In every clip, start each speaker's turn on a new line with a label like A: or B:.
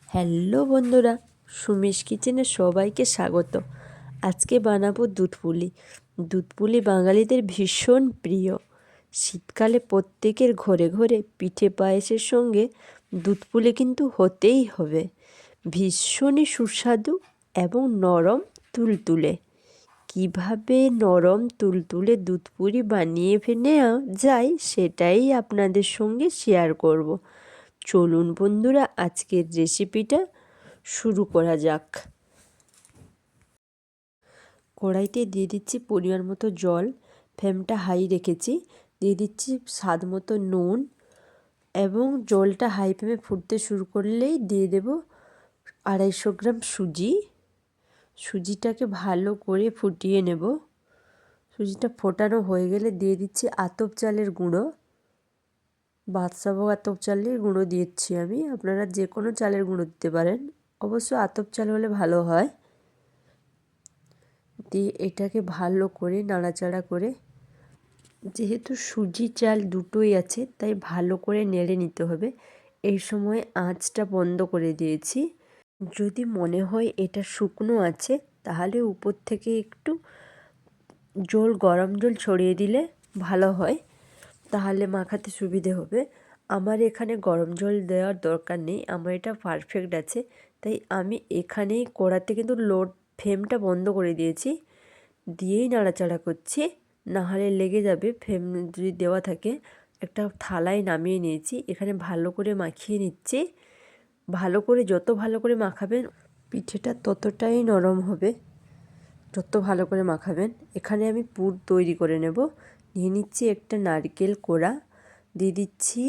A: Hello বন্ধুরা, সুমিস কিচেনে সবাইকে স্বাগত। আজকে বানাবো দুধ পুলি। দুধ পুলি বাঙালিদের ভীষণ প্রিয়। শীতকালে প্রত্যেকের ঘরে ঘরে পিঠে পায়েসের সঙ্গে দুধ পুলি কিন্তু হতেই হবে। ভীষণই সুস্বাদু এবং নরম তুলতুলে। কিভাবে নরম তুলতুলে দুধ পুলি বানিয়ে নেওয়া যায় সেটাই আপনাদের সঙ্গে শেয়ার করব। চলুন বন্ধুরা, আজকের রেসিপিটা শুরু করা যাক। কড়াইতে দিয়ে দিচ্ছি পরিমাণ মতো জল, ফ্লেমটা হাই রেখেছি। দিয়ে দিচ্ছি স্বাদ মতো নুন এবং জলটা হাই ফ্লেমে ফুটতে শুরু করলেই দিয়ে দেব 250 গ্রাম সুজি। সুজিটাকে ভালো করে ফুটিয়ে নেব। সুজিটা ফোটানো হয়ে গেলে দিয়ে দিচ্ছি আতপ চালের গুঁড়ো। বাদশাভোগ আতপ চালের গুঁড়ো দিচ্ছি আমি, আপনারা যে কোনো চালের গুঁড়ো দিতে পারেন, অবশ্য আতপ চাল হলে ভালো হয়। দিয়ে এটাকে ভালো করে নাড়াচাড়া করে, যেহেতু সুজি চাল দুটোই আছে তাই ভালো করে নেড়ে নিতে হবে। এই সময় আঁচটা বন্ধ করে দিয়েছি। যদি মনে হয় এটা শুকনো আছে তাহলে উপর থেকে একটু গরম জল ছড়িয়ে দিলে ভালো হয়, তাহলে মাখাতে সুবিধে হবে। আমার এখানে গরম জল দেওয়ার দরকার নেই, আমার এটা পারফেক্ট আছে। তাই আমি এখানেই কড়াতে কিন্তু ফ্লেমটা বন্ধ করে দিয়েছি, দিয়েই নাড়াচাড়া করছি, নাহলে লেগে যাবে। ফ্লেম যদি দেওয়া থাকে, একটা থালায় নামিয়ে নিয়েছি। এখানে ভালো করে মাখিয়ে নিচ্ছি। ভালো করে যত ভালো করে মাখাবেন পিঠেটা ততটাই নরম হবে, যত ভালো করে মাখাবেন। এখানে আমি পুর তৈরি করে নেব। নিয়ে নিচ্ছি একটা নারকেল কোড়া, দিয়ে দিচ্ছি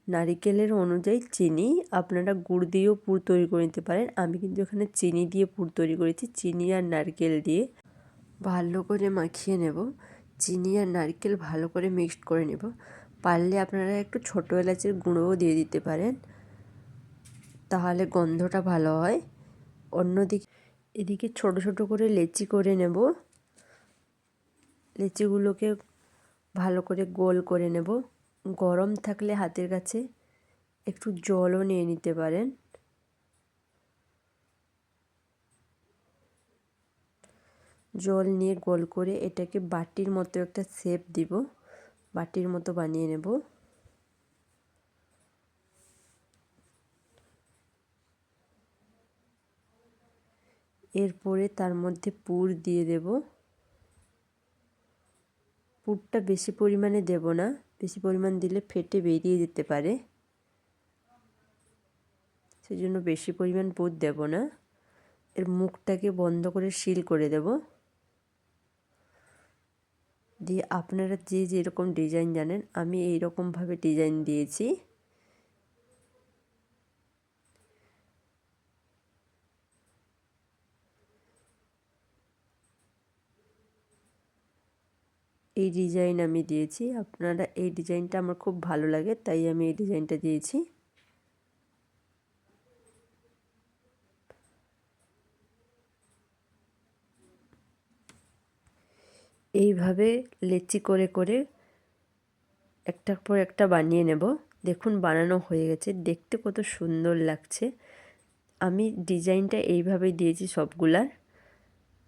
A: নারকেলের অনুযায়ী চিনি। আপনারা গুড় দিয়েও পুর তৈরি করে নিতে পারেন, আমি কিন্তু এখানে চিনি দিয়ে পুর তৈরি করেছি। চিনি আর নারকেল দিয়ে ভালো করে মাখিয়ে নেব। চিনি আর নারকেল ভালো করে মিক্সড করে নেব। পারলে আপনারা একটু ছোটো এলাচের গুঁড়োও দিয়ে দিতে পারেন, তাহলে গন্ধটা ভালো হয়। অন্যদিকে এদিকে ছোট ছোট করে লেচি করে নেব। লেচিগুলোকে ভালো করে গোল করে নেব। গরম থাকলে হাতের কাছে একটু জলও নিয়ে নিতে পারেন। জল নিয়ে গোল করে এটাকে বাটির মতো একটা শেপ দিব, বাটির মতো বানিয়ে নেব। এরপরে তার মধ্যে পুর দিয়ে দেব। পুরটা বেশি পরিমাণে দেব না, বেশি পরিমাণ দিলে ফেটে বেরিয়ে যেতে পারে, সেজন্য বেশি পরিমাণ পুর দেব না। এর মুখটাকে বন্ধ করে সিল করে দেব। দিয়ে আপনারা যে যেরকম ডিজাইন জানেন, আমি এই রকমভাবে ডিজাইন দিয়েছি। এই ডিজাইন আমি দিয়েছি, আপনারা এই ডিজাইনটা আমার খুব ভালো লাগে তাই আমি এই ডিজাইনটা দিয়েছি। এইভাবে লেচি করে করে একটার পর একটা বানিয়ে নেব। দেখুন বানানো হয়ে গেছে, দেখতে কত সুন্দর লাগছে। আমি ডিজাইনটা এইভাবেই দিয়েছি সবগুলার।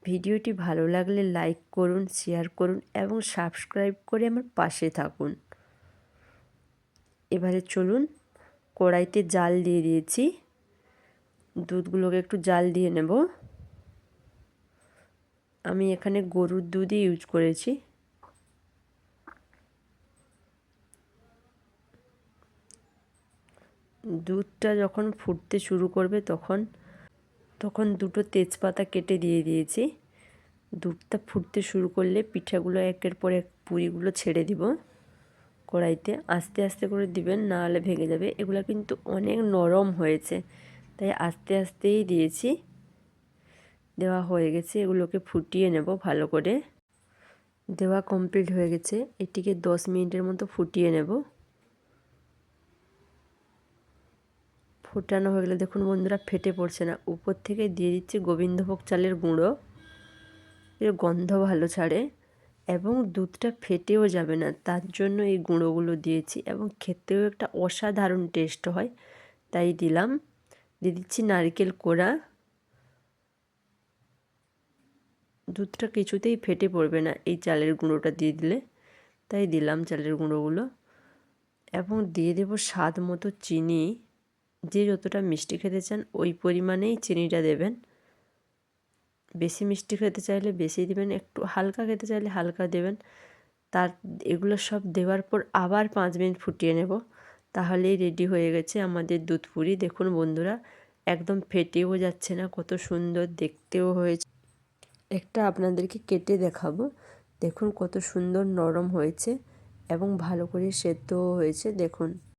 A: ভিডিওটি ভালো লাগলে লাইক করুন, শেয়ার করুন এবং সাবস্ক্রাইব করে আমার পাশে থাকুন। এবারে চলুন, কড়াইতে জাল দিয়ে দিয়েছি, দুধগুলোকে একটু জাল দিয়ে নেব। আমি এখানে গরুর দুধই ইউজ করেছি। দুধটা যখন ফুটতে শুরু করবে তখন দুটো তেজপাতা কেটে দিয়ে দিয়েছি। দুধটা ফুটতে শুরু করলে পিঠাগুলো একের পর এক পুরিগুলো ছেড়ে দিব কড়াইতে। আস্তে আস্তে করে দিবেন, না হলে ভেঙে যাবে। এগুলো কিন্তু অনেক নরম হয়েছে, তাই আস্তে আস্তেই দিয়েছি। দেওয়া হয়ে গেছে, এগুলোকে ফুটিয়ে নেব ভালো করে। দেওয়া কমপ্লিট হয়ে গেছে, এটিকে 10 মিনিটের মতো ফুটিয়ে নেব। ফোটানো হয়ে গেলে দেখুন বন্ধুরা, ফেটে পড়ছে না। উপর থেকে দিয়ে দিচ্ছি গোবিন্দভোগ চালের গুঁড়ো, এর গন্ধ ভালো ছাড়ে এবং দুধটা ফেটেও যাবে না, তার জন্য এই গুঁড়োগুলো দিয়েছি এবং খেতেও একটা অসাধারণ টেস্ট হয়, তাই দিলাম। দিয়ে দিচ্ছি নারকেল কোড়া। দুধটা কিছুতেই ফেটে পড়বে না এই চালের গুঁড়োটা দিয়ে দিলে, তাই দিলাম চালের গুঁড়োগুলো। এবং দিয়ে দেব স্বাদ মতো চিনি। যে যতটা মিষ্টি খেতে চান ওই পরিমাণেই চিনিটা দেবেন। বেশি মিষ্টি খেতে চাইলে বেশি দেবেন, একটু হালকা খেতে চাইলে হালকা দেবেন। এগুলো সব দেওয়ার পর আবার 5 মিনিট ফুটিয়ে নেব, তাহলেই রেডি হয়ে গেছে আমাদের দুধ পুরি। দেখুন বন্ধুরা, একদম ফেটেও যাচ্ছে না, কত সুন্দর দেখতেও হয়েছে। একটা আপনাদেরকে কেটে দেখাবো। দেখুন কত সুন্দর নরম হয়েছে এবং ভালো করে সেদ্ধও হয়েছে। দেখুন।